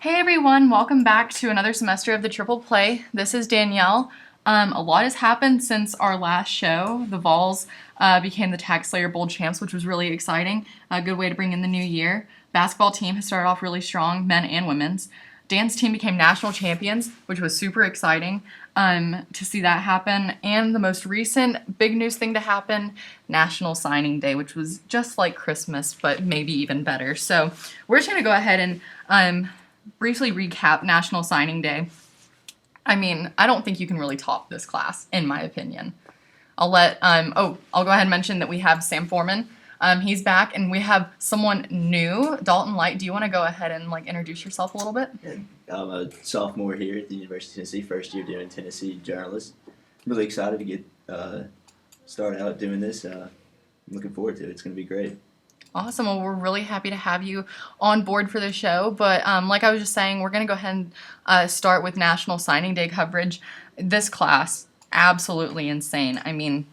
Hey everyone, welcome back to another semester of the Triple Play. This is Danielle. A lot has happened since our last show. The Vols became the Tag Slayer Bowl champs, which was really exciting. A good way to bring in the new year. Basketball team has started off really strong, men and women's. Dance team became national champions, which was super exciting to see that happen. And the most recent big news thing to happen, National Signing Day, which was just like Christmas, but maybe even better. So we're just going to go ahead and briefly recap National Signing Day. I mean, I don't think you can really top this class, in my opinion. I'll go ahead and mention that we have Sam Forman. He's back, and we have someone new, Dalton Light. Do you want to go ahead and introduce yourself a little bit? Yeah, I'm a sophomore here at the University of Tennessee, first year doing Tennessee journalism. I'm really excited to get started out doing this. I'm looking forward to it. It's going to be great. Awesome. Well, we're really happy to have you on board for the show. But like I was just saying, we're going to go ahead and start with National Signing Day coverage. This class, absolutely insane. I mean,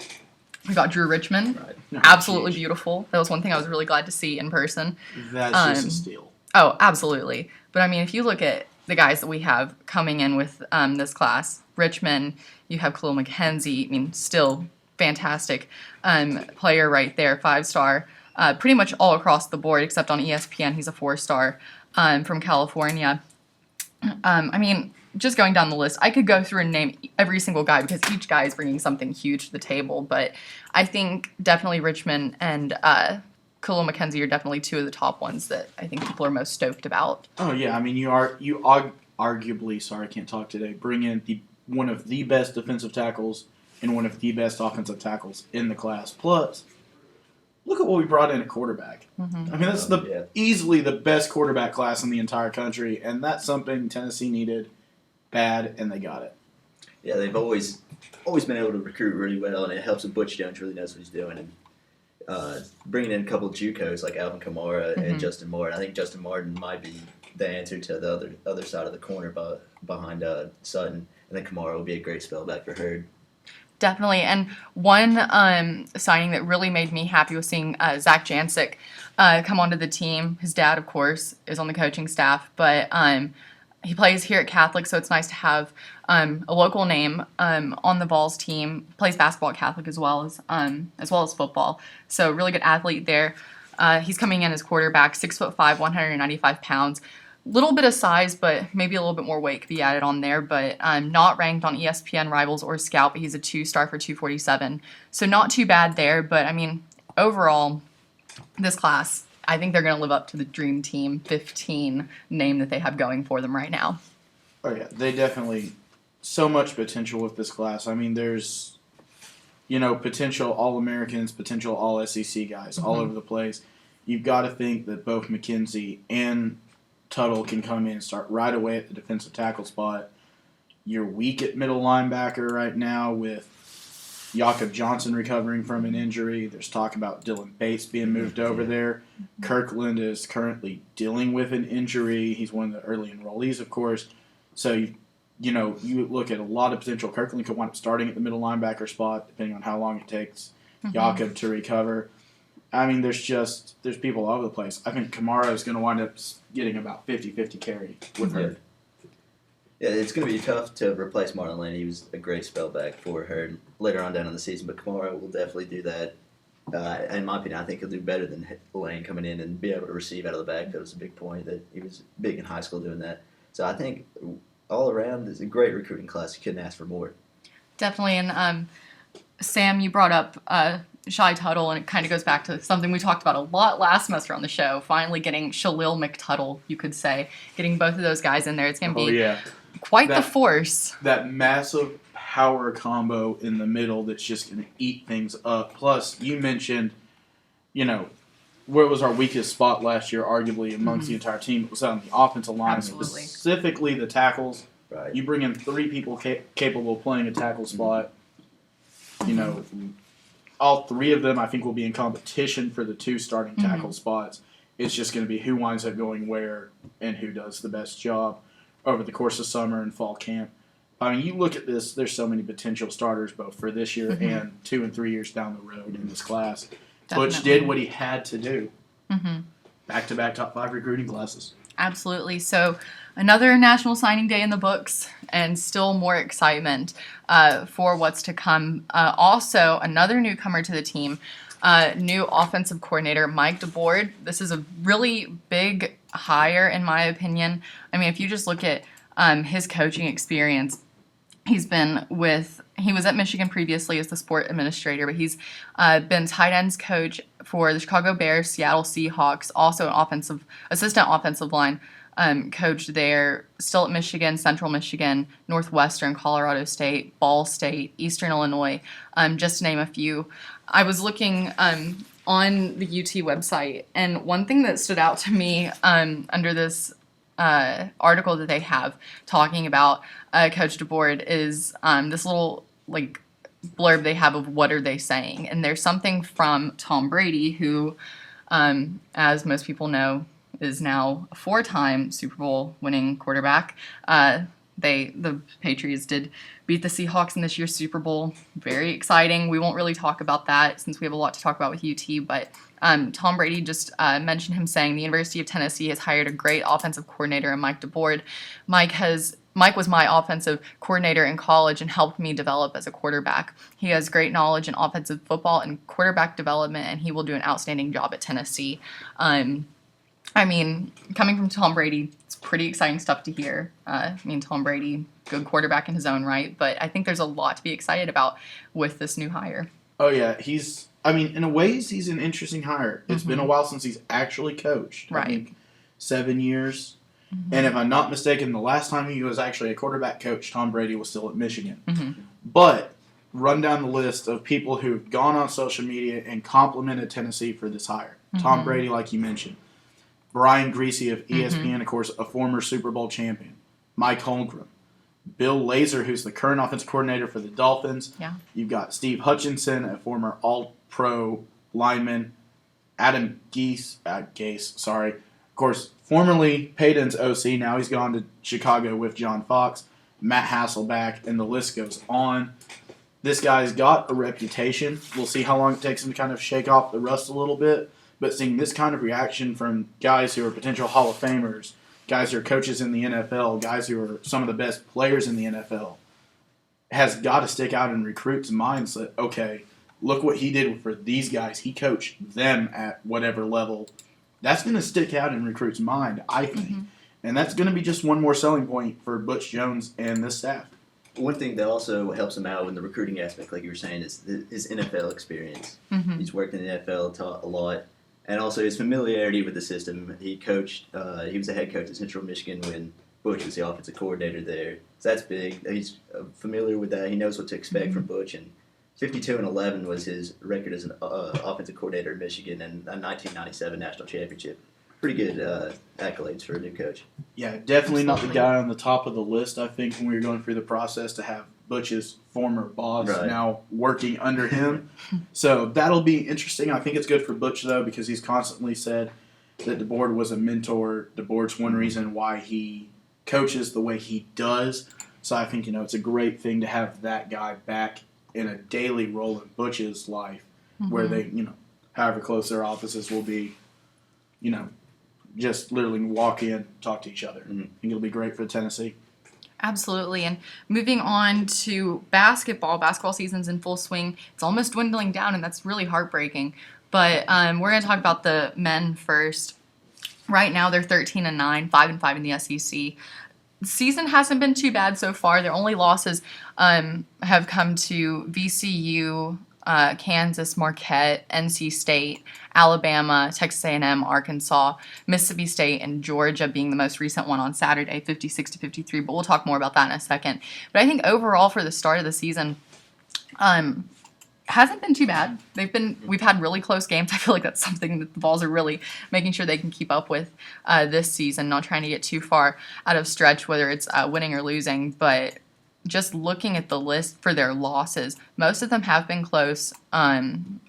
we got Drew Richmond, absolutely beautiful. That was one thing I was really glad to see in person. That's just a steal. Oh, absolutely. But I mean, if you look at the guys that we have coming in with this class, Richmond, you have Khalil McKenzie. I mean, still fantastic player right there, 5-star. Pretty much all across the board, except on ESPN, he's a 4-star from California. I mean, just going down the list, I could go through and name every single guy because each guy is bringing something huge to the table. But I think definitely Richmond and Khalil McKenzie are definitely two of the top ones that I think people are most stoked about. Oh yeah, I mean you arguably, sorry I can't talk today, bring in one of the best defensive tackles and one of the best offensive tackles in the class. Plus, look at what we brought in at quarterback. Mm-hmm. I mean, that's easily the best quarterback class in the entire country, and that's something Tennessee needed bad, and they got it. Yeah, they've always been able to recruit really well, and it helps that Butch Jones really knows what he's doing. And bringing in a couple of JUCOs like Alvin Kamara and Justin Martin. I think Justin Martin might be the answer to the other side of the corner behind Sutton, and then Kamara will be a great spellback for Hurd. Definitely. And one signing that really made me happy was seeing Zach Jancic come onto the team. His dad, of course, is on the coaching staff, but he plays here at Catholic, so it's nice to have a local name on the Vols team. Plays basketball at Catholic as well as football. So really good athlete there. He's coming in as quarterback, 6'5", 195 pounds. Little bit of size, but maybe a little bit more weight could be added on there. But not ranked on ESPN Rivals or Scout, but he's a 2-star for 247. So not too bad there. But I mean, overall, this class, I think they're going to live up to the Dream Team 15 name that they have going for them right now. Oh yeah, they definitely so much potential with this class. I mean, there's potential All-Americans, potential All-SEC guys all over the place. You've got to think that both McKenzie and Tuttle can come in and start right away at the defensive tackle spot. You're weak at middle linebacker right now with Jakob Johnson recovering from an injury. There's talk about Dylan Bates being moved over there. Kirkland is currently dealing with an injury. He's one of the early enrollees, of course. So, you look at a lot of potential. Kirkland could wind up starting at the middle linebacker spot, depending on how long it takes Jakob to recover. I mean, there's people all over the place. I think Kamara is going to wind up getting about 50-50 carry with Hurd. Yeah, it's going to be tough to replace Marlon Lane. He was a great spellback for Hurd later on down in the season, but Kamara will definitely do that. In my opinion, I think he'll do better than Lane coming in and be able to receive out of the back. That was a big point, that he was big in high school doing that. So I think all around it's a great recruiting class. You couldn't ask for more. Definitely. And Sam, you brought up Shy Tuttle, and it kind of goes back to something we talked about a lot last semester on the show, finally getting Shalil McTuttle, you could say, getting both of those guys in there. It's going to be quite the force. That massive power combo in the middle that's just going to eat things up. Plus, you mentioned, where was our weakest spot last year, arguably, amongst the entire team? It was on the offensive line, Absolutely. Specifically the tackles. Right. You bring in 3 people capable of playing a tackle spot. All 3 of them, I think, will be in competition for the 2 starting tackle spots. It's just going to be who winds up going where and who does the best job over the course of summer and fall camp. I mean, you look at this, there's so many potential starters both for this year and 2 and 3 years down the road in this class. Definitely. Butch did what he had to do. Back-to-back top 5 recruiting classes. Absolutely. So another National Signing Day in the books, and still more excitement for what's to come. Also, another newcomer to the team, new offensive coordinator, Mike DeBoard. This is a really big hire, in my opinion. I mean, if you just look at his coaching experience, he was at Michigan previously as the sport administrator, but he's been tight ends coach for the Chicago Bears, Seattle Seahawks, also an assistant offensive line coach there, still at Michigan, Central Michigan, Northwestern, Colorado State, Ball State, Eastern Illinois, just to name a few. I was looking on the UT website, and one thing that stood out to me under this article that they have talking about Coach DeBoard is this little blurb they have of what are they saying. And there's something from Tom Brady, who, as most people know, is now a 4-time Super Bowl winning quarterback. The Patriots did beat the Seahawks in this year's Super Bowl. Very exciting. We won't really talk about that since we have a lot to talk about with UT, but Tom Brady just mentioned him saying the University of Tennessee has hired a great offensive coordinator in Mike DeBoard. Mike was my offensive coordinator in college and helped me develop as a quarterback. He has great knowledge in offensive football and quarterback development, and he will do an outstanding job at Tennessee. I mean, coming from Tom Brady, it's pretty exciting stuff to hear. Tom Brady, good quarterback in his own right, but I think there's a lot to be excited about with this new hire. Oh, yeah. In a ways, he's an interesting hire. It's been a while since he's actually coached. Right. I think 7 years. Mm-hmm. And if I'm not mistaken, the last time he was actually a quarterback coach, Tom Brady was still at Michigan. Mm-hmm. But run down the list of people who've gone on social media and complimented Tennessee for this hire. Mm-hmm. Tom Brady, like you mentioned. Brian Griese of ESPN, of course, a former Super Bowl champion. Mike Holmgren. Bill Lazor, who's the current offensive coordinator for the Dolphins. Yeah. You've got Steve Hutchinson, a former All-Pro lineman. Adam Gase, of course, formerly Peyton's OC. Now he's gone to Chicago with John Fox. Matt Hasselbeck, and the list goes on. This guy's got a reputation. We'll see how long it takes him to kind of shake off the rust a little bit. But seeing this kind of reaction from guys who are potential Hall of Famers, guys who are coaches in the NFL, guys who are some of the best players in the NFL, has got to stick out in recruits' minds that, okay, look what he did for these guys. He coached them at whatever level. That's going to stick out in recruits' mind, I think. Mm-hmm. And that's going to be just one more selling point for Butch Jones and this staff. One thing that also helps him out in the recruiting aspect, like you were saying, is his NFL experience. Mm-hmm. He's worked in the NFL, taught a lot. And also his familiarity with the system. He was a head coach at Central Michigan when Butch was the offensive coordinator there. So that's big. He's familiar with that. He knows what to expect from Butch. And 52-11 was his record as an offensive coordinator in Michigan and a 1997 national championship. Pretty good accolades for a new coach. Yeah, definitely not the guy on the top of the list, I think, when we were going through the process to have Butch's former boss now working under him. So that'll be interesting. I think it's good for Butch, though, because he's constantly said that DeBoard was a mentor. DeBoard's one reason why he coaches the way he does. So I think, it's a great thing to have that guy back in a daily role in Butch's life where they, however close their offices will be, just literally walk in, talk to each other. Mm-hmm. I think it'll be great for Tennessee. Absolutely. And moving on to basketball season's in full swing. It's almost dwindling down, and that's really heartbreaking. But we're going to talk about the men first. Right now, they're 13-9, 5-5 in the SEC. The season hasn't been too bad so far. Their only losses have come to VCU, Kansas, Marquette, NC State, Alabama, Texas A&M, Arkansas, Mississippi State, and Georgia being the most recent one on Saturday, 56-53. But we'll talk more about that in a second. But I think overall for the start of the season, hasn't been too bad. We've had really close games. I feel like that's something that the Vols are really making sure they can keep up with this season, not trying to get too far out of stretch, whether it's winning or losing, but just looking at the list for their losses, most of them have been close,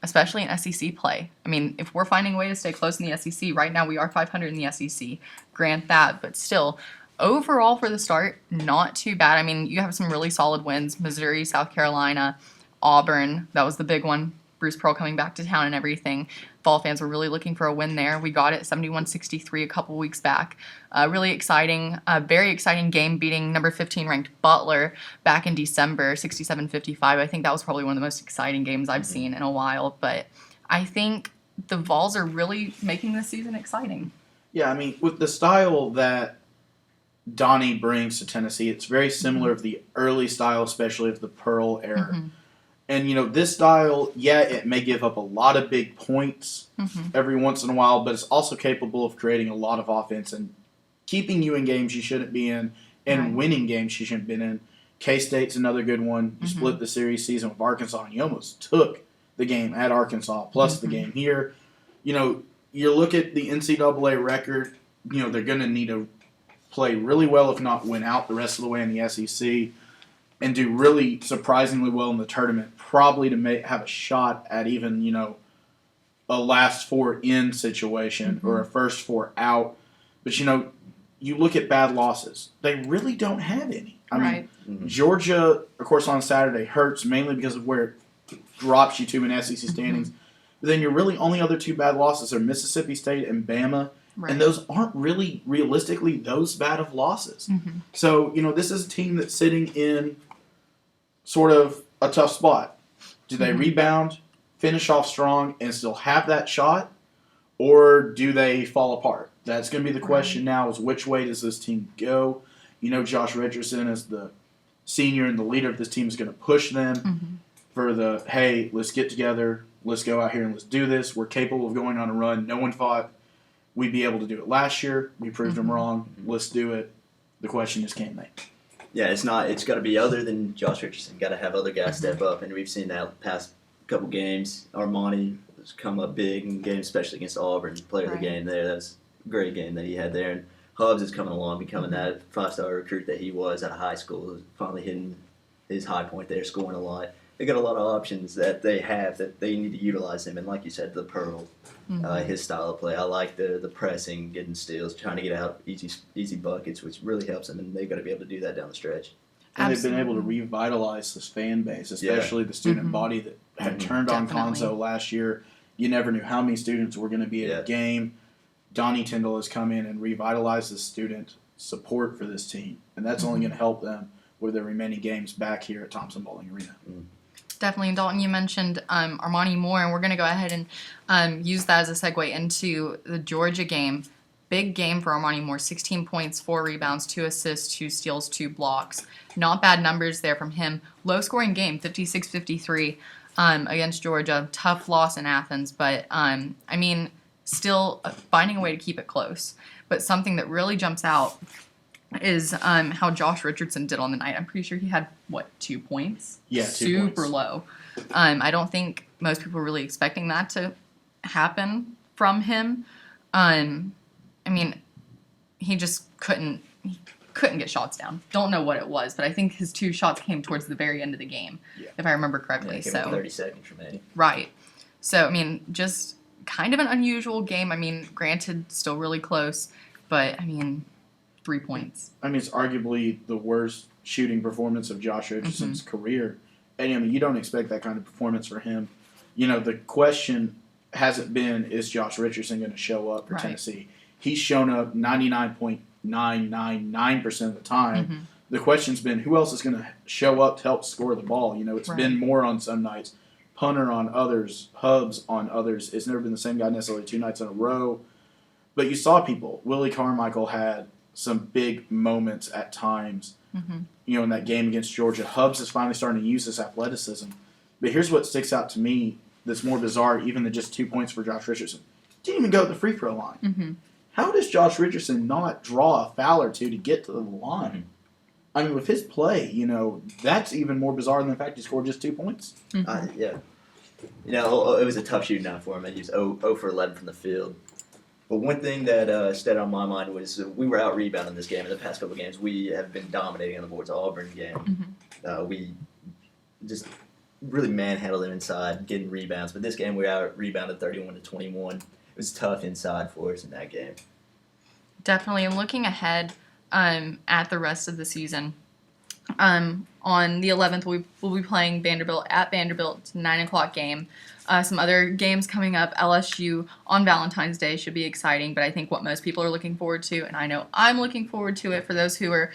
especially in SEC play. I mean, if we're finding a way to stay close in the SEC, right now we are 500 in the SEC, grant that, but still, overall for the start, not too bad. I mean, you have some really solid wins, Missouri, South Carolina, Auburn, that was the big one, Bruce Pearl coming back to town and everything. Fall fans were really looking for a win there. We got it 71-63 a couple weeks back. Really exciting, very exciting game, beating number 15 ranked Butler back in December, 67-55. I think that was probably one of the most exciting games I've seen in a while. But I think the Vols are really making this season exciting. Yeah, I mean, with the style that Donnie brings to Tennessee, it's very similar of the early style, especially of the Pearl era. Mm-hmm. And, this style, it may give up a lot of big points every once in a while, but it's also capable of creating a lot of offense and keeping you in games you shouldn't be in and winning games you shouldn't have been in. K-State's another good one. You split the series season with Arkansas, and you almost took the game at Arkansas, plus the game here. You look at the NCAA record, they're going to need to play really well, if not win out the rest of the way in the SEC, and do really surprisingly well in the tournament, probably to have a shot at even, a last four in situation or a first four out. But, you look at bad losses. They really don't have any. I mean, Georgia, of course, on Saturday hurts mainly because of where it drops you to in SEC standings. But then your really only other two bad losses are Mississippi State and Bama. Right. And those aren't really, realistically, those bad of losses. So, this is a team that's sitting in sort of a tough spot. Do they rebound, finish off strong, and still have that shot? Or do they fall apart? That's going to be the question now, is which way does this team go? Josh Richardson, as the senior and the leader of this team, is going to push them for the, hey, let's get together, let's go out here and let's do this. We're capable of going on a run. No one thought we'd be able to do it last year. We proved them wrong. Let's do it. The question is, can they? Yeah, it's got to be other than Josh Richardson. Got to have other guys step up, and we've seen that past couple games. Armani has come up big in games, especially against Auburn. Player of the game there. That's a great game that he had there. And Hubbs is coming along, becoming that five-star recruit that he was out of high school. Finally hitting his high point there, scoring a lot. They got a lot of options that they have that they need to utilize him. And like you said, the Pearl, his style of play. I like the pressing, getting steals, trying to get out easy buckets, which really helps them. And they've got to be able to do that down the stretch. And they've been able to revitalize this fan base, especially the student body that had turned on Konzo last year. You never knew how many students were going to be at a game. Donnie Tyndall has come in and revitalized the student support for this team. And that's only going to help them with their remaining games back here at Thompson Bowling Arena. Definitely. And Dalton, you mentioned Armani Moore, and we're going to go ahead and use that as a segue into the Georgia game. Big game for Armani Moore, 16 points, 4 rebounds, 2 assists, 2 steals, 2 blocks. Not bad numbers there from him. Low-scoring game, 56-53 against Georgia. Tough loss in Athens, but, still finding a way to keep it close. But something that really jumps out is how Josh Richardson did on the night. I'm pretty sure he had, 2 points? Yeah, 2 Super points. low. I don't think most people were really expecting that to happen from him. He just couldn't get shots down. Don't know what it was, but I think his 2 shots came towards the very end of the game, if I remember correctly. Yeah, so 30 seconds remaining. Right. So, just kind of an unusual game. Granted, still really close, but, 3 points. It's arguably the worst shooting performance of Josh Richardson's career. And, you don't expect that kind of performance for him. The question hasn't been, is Josh Richardson going to show up for Tennessee? He's shown up 99.999% of the time. The question's been, who else is going to show up to help score the ball? It's been Moore on some nights, Punter on others, Hubbs on others. It's never been the same guy necessarily 2 nights in a row. But you saw people. Willie Carmichael had some big moments at times, in that game against Georgia. Hubbs is finally starting to use his athleticism. But here's what sticks out to me that's more bizarre even than just 2 points for Josh Richardson. Didn't even go to the free throw line. How does Josh Richardson not draw a foul or 2 to get to the line? With his play, that's even more bizarre than the fact he scored just 2 points. It was a tough shooting night for him. He was 0 for 11 from the field. But one thing that stayed on my mind was we were out rebounding this game. In the past couple games, we have been dominating on the boards. Auburn game, we just really manhandled them inside, getting rebounds. But this game, we out rebounded 31-21. It was tough inside for us in that game. Definitely. And looking ahead at the rest of the season, On the 11th, we'll be playing Vanderbilt at Vanderbilt. It's a 9 o'clock game. Some other games coming up. LSU on Valentine's Day should be exciting, but I think what most people are looking forward to, and I know I'm looking forward to it for those who are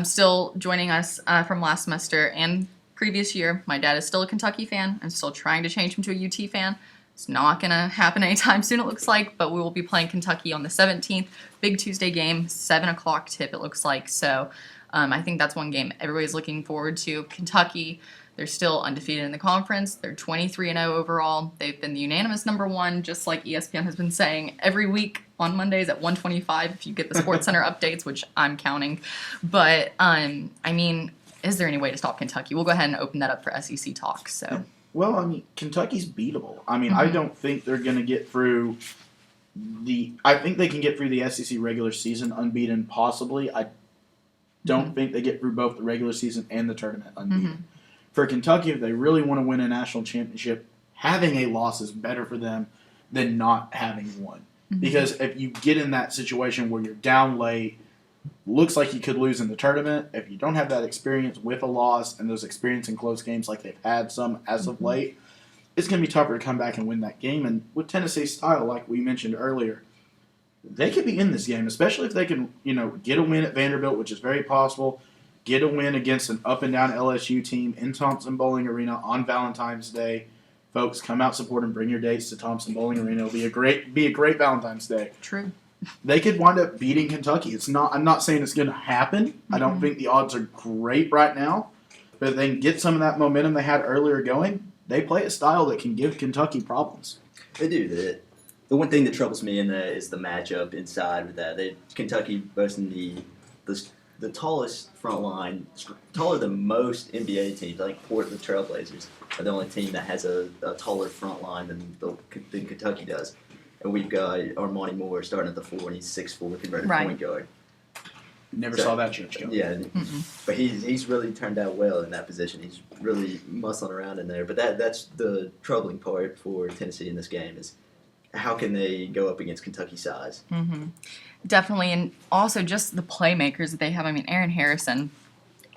still joining us from last semester and previous year. My dad is still a Kentucky fan. I'm still trying to change him to a UT fan. It's not going to happen anytime soon, it looks like, but we will be playing Kentucky on the 17th. Big Tuesday game, 7 o'clock tip, it looks like. So I think that's one game everybody's looking forward to. Kentucky, they're still undefeated in the conference. They're 23-0 overall. They've been the unanimous number one, just like ESPN has been saying every week on Mondays at 1:25 if you get the SportsCenter updates, which I'm counting. But, I mean, is there any way to stop Kentucky? We'll go ahead and open that up for SEC talk. So. Well, I mean, Kentucky's beatable. I mean, I don't think they're going to get through I think they can get through the SEC regular season unbeaten, possibly. I don't think they get through both the regular season and the tournament unbeaten. For Kentucky, if they really want to win a national championship, having a loss is better for them than not having one. Because if you get in that situation where you're down late, looks like you could lose in the tournament, if you don't have that experience with a loss and those experience in close games like they've had some as of late, it's going to be tougher to come back and win that game. And with Tennessee's style, like we mentioned earlier, they could be in this game, especially if they can, get a win at Vanderbilt, which is very possible, get a win against an up-and-down LSU team in Thompson-Boling Arena on Valentine's Day. Folks, come out, support, and bring your dates to Thompson-Boling Arena. It'll be a great Valentine's Day. True. They could wind up beating Kentucky. I'm not saying it's going to happen. I don't think the odds are great right now. But if they can get some of that momentum they had earlier going, they play a style that can give Kentucky problems. They do. The one thing that troubles me in that is the matchup inside with that. Kentucky boasting the tallest front line, taller than most NBA teams. I think Portland Trailblazers are the only team that has a taller front line than Kentucky does. And we've got Armani Moore starting at the 4, and he's 6'4", converted point guard. Never saw that judge go. Yeah, but he's really turned out well in that position. He's really muscling around in there. But that's the troubling part for Tennessee in this game is how can they go up against Kentucky's size? Definitely, and also just the playmakers that they have. I mean, Aaron Harrison,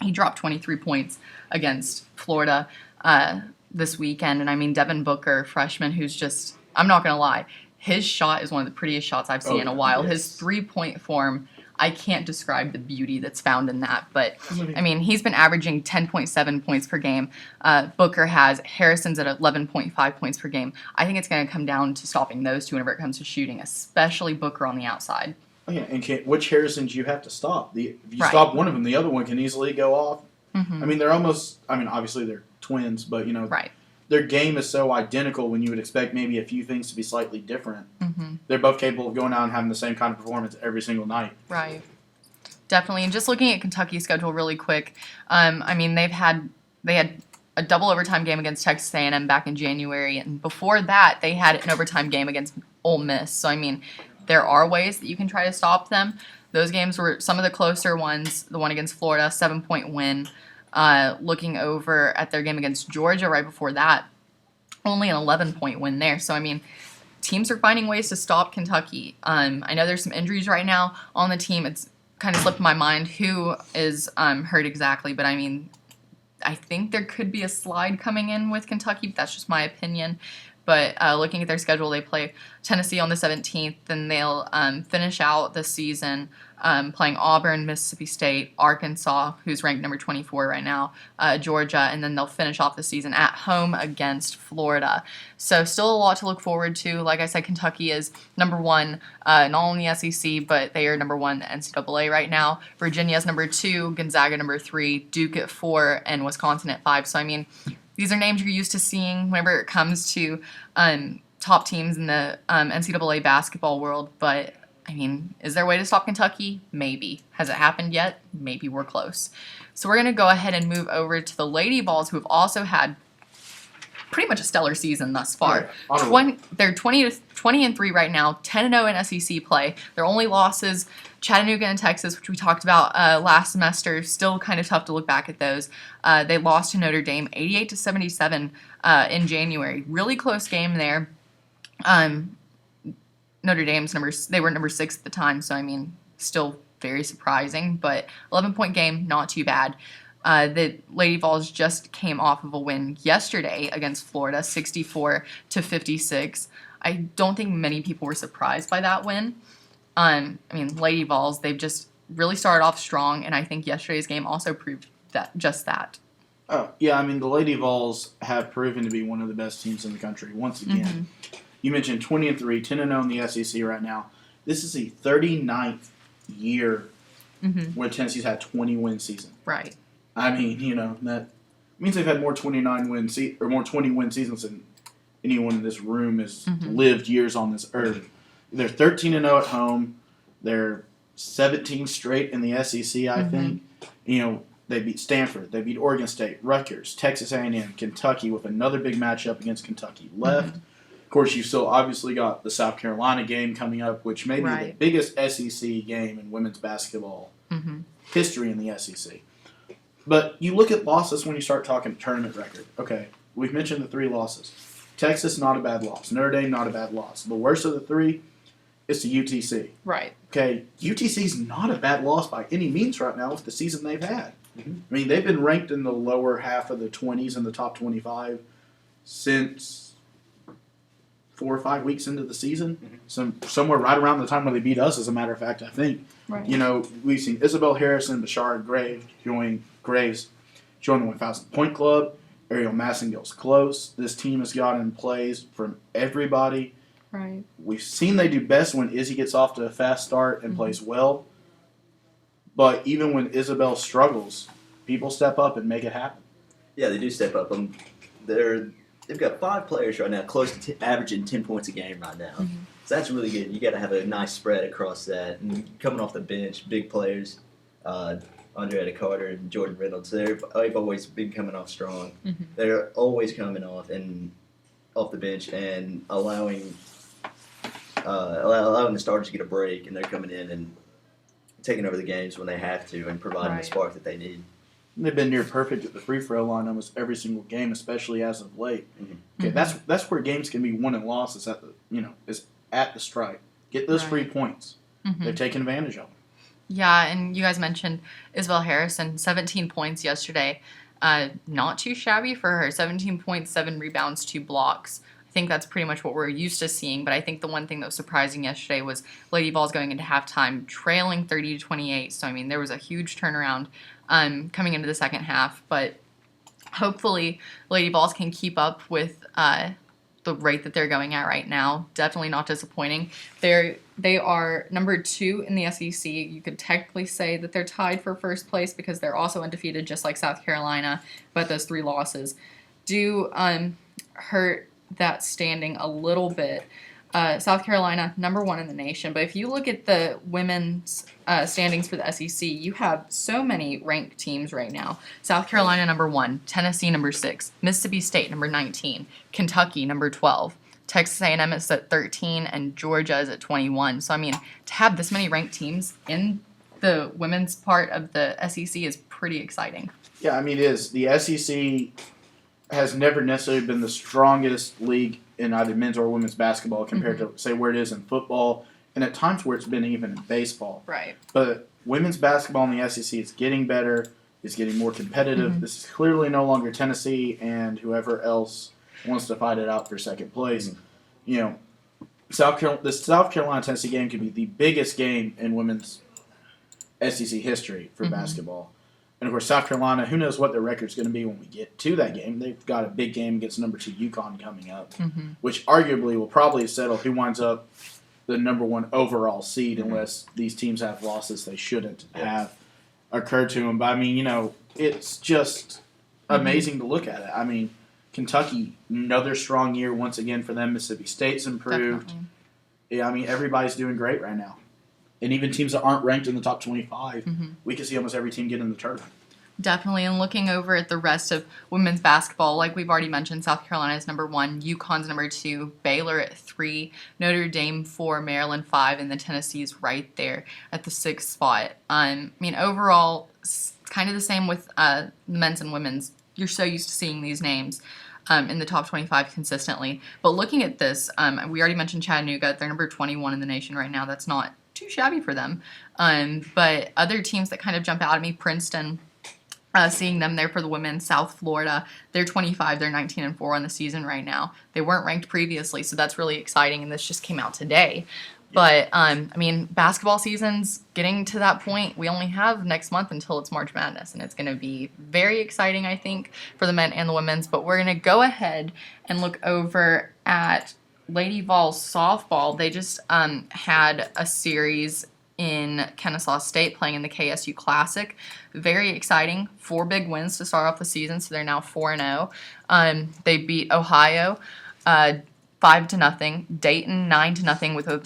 he dropped 23 points against Florida this weekend. And I mean, Devin Booker, freshman, who's just, I'm not going to lie, his shot is one of the prettiest shots I've seen in a while. Yes. His three-point form, I can't describe the beauty that's found in that. But, I mean, he's been averaging 10.7 points per game. Booker has. Harrison's at 11.5 points per game. I think it's going to come down to stopping those two whenever it comes to shooting, especially Booker on the outside. Oh, yeah, and which Harrison do you have to stop? If you stop one of them, the other one can easily go off. I mean, they're almost, obviously they're twins, but, their game is so identical when you would expect maybe a few things to be slightly different. They're both capable of going out and having the same kind of performance every single night. Right. Definitely. And just looking at Kentucky's schedule really quick, I mean, they had a double overtime game against Texas A&M back in January, and before that, they had an overtime game against Ole Miss. So, I mean, there are ways that you can try to stop them. Those games were some of the closer ones. The one against Florida, 7-point win. Looking over at their game against Georgia right before that, only an 11-point win there. So, I mean, teams are finding ways to stop Kentucky. I know there's some injuries right now on the team. It's kind of slipped my mind who is hurt exactly, but I mean, I think there could be a slide coming in with Kentucky, but that's just my opinion. But looking at their schedule, they play Tennessee on the 17th, then they'll finish out the season playing Auburn, Mississippi State, Arkansas, who's ranked number 24 right now, Georgia, and then they'll finish off the season at home against Florida. So still a lot to look forward to. Like I said, Kentucky is number one, not only in the SEC, but they are number one in the NCAA right now. Virginia is number 2, Gonzaga number 3, Duke at 4, and Wisconsin at 5. So, I mean, these are names you're used to seeing whenever it comes to top teams in the NCAA basketball world. But, I mean, is there a way to stop Kentucky? Maybe. Has it happened yet? Maybe we're close. So we're going to go ahead and move over to the Lady Vols, who have also had pretty much a stellar season thus far. They're 20-3 right now, 10-0 in SEC play. Their only losses, Chattanooga and Texas, which we talked about last semester. Still kind of tough to look back at those. They lost to Notre Dame 88-77 in January. Really close game there. Notre Dame's they were number 6 at the time, so I mean, still very surprising. But 11-point game, not too bad. The Lady Vols just came off of a win yesterday against Florida, 64-56. I don't think many people were surprised by that win. I mean, Lady Vols, they've just really started off strong, and I think yesterday's game also proved that. Oh, yeah, I mean, the Lady Vols have proven to be one of the best teams in the country once again. Mm-hmm. You mentioned 20-3, 10-0 in the SEC right now. This is the 39th year where Tennessee's had 20-win season. Right. I mean, that means they've had more 20-win seasons than anyone in this room has lived years on this earth. They're 13-0 at home. They're 17 straight in the SEC, I think. They beat Stanford. They beat Oregon State, Rutgers, Texas A&M, Kentucky with another big matchup against Kentucky left. Of course, you still obviously got the South Carolina game coming up, which may be the biggest SEC game in women's basketball history in the SEC. But you look at losses when you start talking tournament record. Okay, we've mentioned the 3 losses. Texas, not a bad loss. Notre Dame, not a bad loss. The worst of the 3 is to UTC. Right. Okay, UTC's not a bad loss by any means right now with the season they've had. I mean, they've been ranked in the lower half of the 20s in the top 25 since 4 or 5 weeks into the season. Somewhere right around the time when they beat us, as a matter of fact, I think. Right. We've seen Isabel Harrison, Bashara Graves join the 1,000 point club. Ariel Massengill's close. This team has gotten plays from everybody. Right. We've seen they do best when Izzy gets off to a fast start and plays well. But even when Isabel struggles, people step up and make it happen. Yeah, they do step up. They've got 5 players right now close to averaging 10 points a game right now. So that's really good. You got to have a nice spread across that. And coming off the bench, big players, Andrea Carter and Jordan Reynolds, they've always been coming off strong. They're always coming off the bench and allowing the starters to get a break, and they're coming in and taking over the games when they have to and providing the spark that they need. They've been near perfect at the free throw line almost every single game, especially as of late. Okay, that's where games can be won and lost. Is at the strike. Get those free points. They're taking advantage of them. Yeah, and you guys mentioned Isabel Harrison, 17 points yesterday. Not too shabby for her. 17 points, 7 rebounds, 2 blocks. I think that's pretty much what we're used to seeing, but I think the one thing that was surprising yesterday was Lady Vols going into halftime trailing 30-28. So, I mean, there was a huge turnaround coming into the second half, but hopefully Lady Vols can keep up with the rate that they're going at right now. Definitely not disappointing. They are number 2 in the SEC. You could technically say that they're tied for first place because they're also undefeated, just like South Carolina, but those 3 losses do hurt that standing a little bit. South Carolina, number 1 in the nation. But if you look at the women's standings for the SEC, you have so many ranked teams right now. South Carolina, number 1. Tennessee, number 6. Mississippi State, number 19. Kentucky, number 12. Texas A&M is at 13, and Georgia is at 21. So, I mean, to have this many ranked teams in the women's part of the SEC is pretty exciting. Yeah, I mean, it is. The SEC has never necessarily been the strongest league in either men's or women's basketball compared to, say, where it is in football, and at times where it's been even in baseball. Right. But women's basketball in the SEC is getting better. It's getting more competitive. This is clearly no longer Tennessee and whoever else wants to fight it out for second place. The South Carolina-Tennessee game could be the biggest game in women's SEC history for basketball. And, of course, South Carolina, who knows what their record's going to be when we get to that game. They've got a big game against number 2 UConn coming up, which arguably will probably settle who winds up the number 1 overall seed unless these teams have losses they shouldn't have occurred to them. But, I mean, it's just amazing to look at it. I mean, Kentucky, another strong year once again for them. Mississippi State's improved. Definitely. Yeah, I mean, everybody's doing great right now. And even teams that aren't ranked in the top 25, we can see almost every team get in the tournament. Definitely. And looking over at the rest of women's basketball, like we've already mentioned, South Carolina is number 1, UConn's number 2, Baylor at 3, Notre Dame 4, Maryland 5, and then Tennessee's right there at the 6th spot. I mean, overall, it's kind of the same with the men's and women's. You're so used to seeing these names in the top 25 consistently. But looking at this, we already mentioned Chattanooga. They're number 21 in the nation right now. That's not too shabby for them. But other teams that kind of jump out at me, Princeton, seeing them there for the women. South Florida, they're 25, they're 19-4 on the season right now. They weren't ranked previously, so that's really exciting, and this just came out today. But, basketball season's getting to that point. We only have next month until it's March Madness, and it's going to be very exciting, I think, for the men and the women's. But we're going to go ahead and look over at Lady Vols softball. They just had a series in Kennesaw State playing in the KSU Classic. Very exciting. 4 big wins to start off the season, so they're now 4-0. They beat Ohio 5-0, Dayton 9-0 with a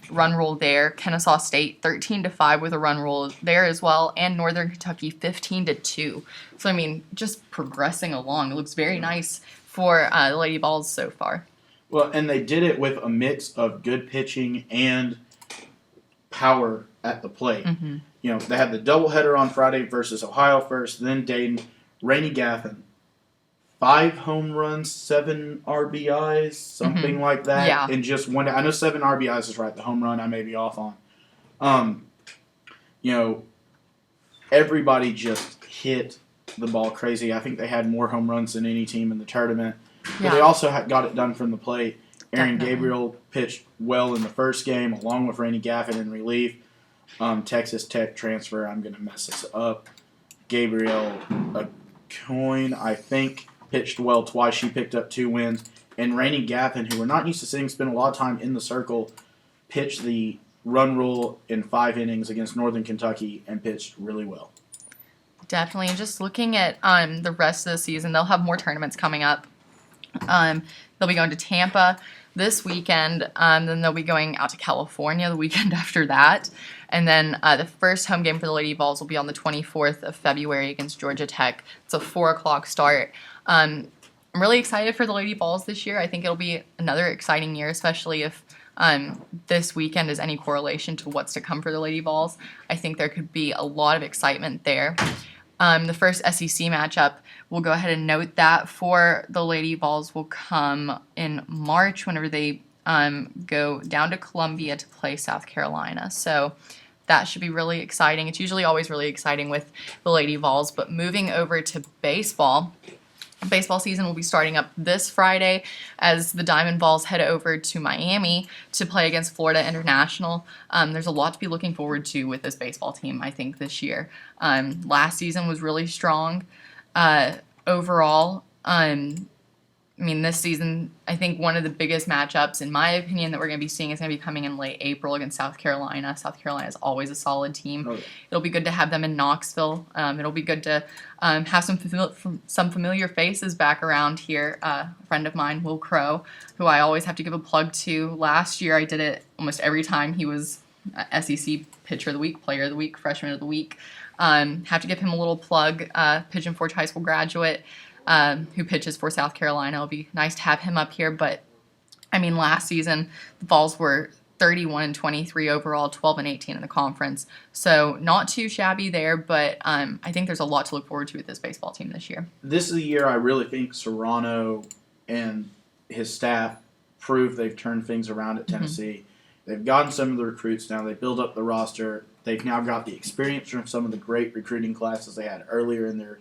run rule there, Kennesaw State 13-5 with a run rule there as well, and Northern Kentucky 15-2. So just progressing along. It looks very nice for the Lady Vols so far. Well, and they did it with a mix of good pitching and power at the plate. Mm-hmm. They had the doubleheader on Friday versus Ohio first, then Dayton. Rainey Gaffin, 5 home runs, 7 RBIs, something like that. Yeah. In just one day. I know 7 RBIs is right. The home run I may be off on. Everybody just hit the ball crazy. I think they had more home runs than any team in the tournament. But they also got it done from the plate. Aaron Gabriel pitched well in the first game, along with Rainey Gaffin in relief. Texas Tech transfer, I'm going to mess this up. Gabriel Coyne, I think, pitched well twice. She picked up 2 wins. And Rainey Gaffin, who we're not used to seeing spend a lot of time in the circle, pitched the run rule in 5 innings against Northern Kentucky and pitched really well. Definitely. And just looking at the rest of the season, they'll have more tournaments coming up. They'll be going to Tampa this weekend, then they'll be going out to California the weekend after that. And then the first home game for the Lady Vols will be on the 24th of February against Georgia Tech. It's a 4 o'clock start. I'm really excited for the Lady Vols this year. I think it'll be another exciting year, especially if this weekend is any correlation to what's to come for the Lady Vols. I think there could be a lot of excitement there. The first SEC matchup, we'll go ahead and note that for the Lady Vols will come in March whenever they go down to Columbia to play South Carolina. So that should be really exciting. It's usually always really exciting with the Lady Vols. But moving over to baseball, baseball season will be starting up this Friday as the Diamond Vols head over to Miami to play against Florida International. There's a lot to be looking forward to with this baseball team, I think, this year. Last season was really strong overall. This season, I think one of the biggest matchups, in my opinion, that we're going to be seeing is going to be coming in late April against South Carolina. South Carolina is always a solid team. Oh, yeah. It'll be good to have them in Knoxville. It'll be good to have some familiar faces back around here. A friend of mine, Will Crow, who I always have to give a plug to. Last year, I did it almost every time he was SEC Pitcher of the Week, Player of the Week, Freshman of the Week. Have to give him a little plug. Pigeon Forge High School graduate. Who pitches for South Carolina. It'll be nice to have him up here. But, last season, the Vols were 31-23 overall, 12-18 in the conference. So not too shabby there, but I think there's a lot to look forward to with this baseball team this year. This is the year I really think Serrano and his staff prove they've turned things around at Tennessee. Mm-hmm. They've gotten some of the recruits now. They build up the roster. They've now got the experience from some of the great recruiting classes they had earlier in their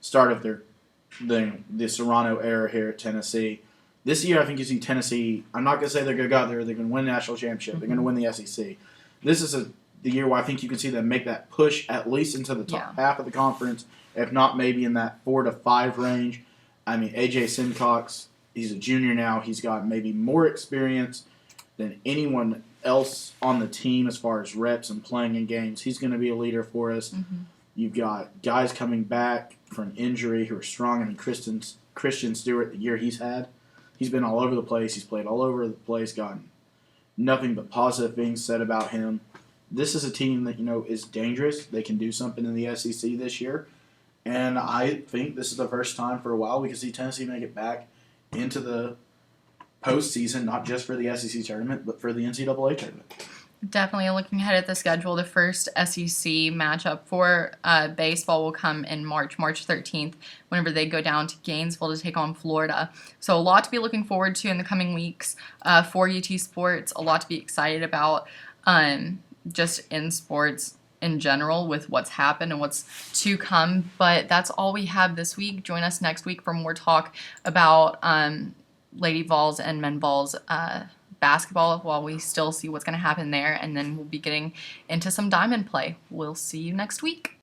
start of the Serrano era here at Tennessee. This year, I think you see Tennessee. I'm not going to say they're going to go out there. They're going to win the national championship. They're going to win the SEC. This is the year where I think you can see them make that push at least into the top half of the conference, if not maybe in that 4 to 5 range. AJ Simcox, he's a junior now. He's got maybe more experience than anyone else on the team as far as reps and playing in games. He's going to be a leader for us. Mm-hmm. You've got guys coming back from injury who are strong. Christian Stewart, the year he's had, he's been all over the place. He's played all over the place, gotten nothing but positive things said about him. This is a team that, is dangerous. They can do something in the SEC this year. And I think this is the first time for a while we can see Tennessee make it back into the postseason, not just for the SEC tournament, but for the NCAA tournament. Definitely looking ahead at the schedule. The first SEC matchup for baseball will come in March 13th, whenever they go down to Gainesville to take on Florida. So a lot to be looking forward to in the coming weeks for UT Sports. A lot to be excited about just in sports in general with what's happened and what's to come. But that's all we have this week. Join us next week for more talk about Lady Vols and Men Vols basketball while we still see what's going to happen there. And then we'll be getting into some diamond play. We'll see you next week.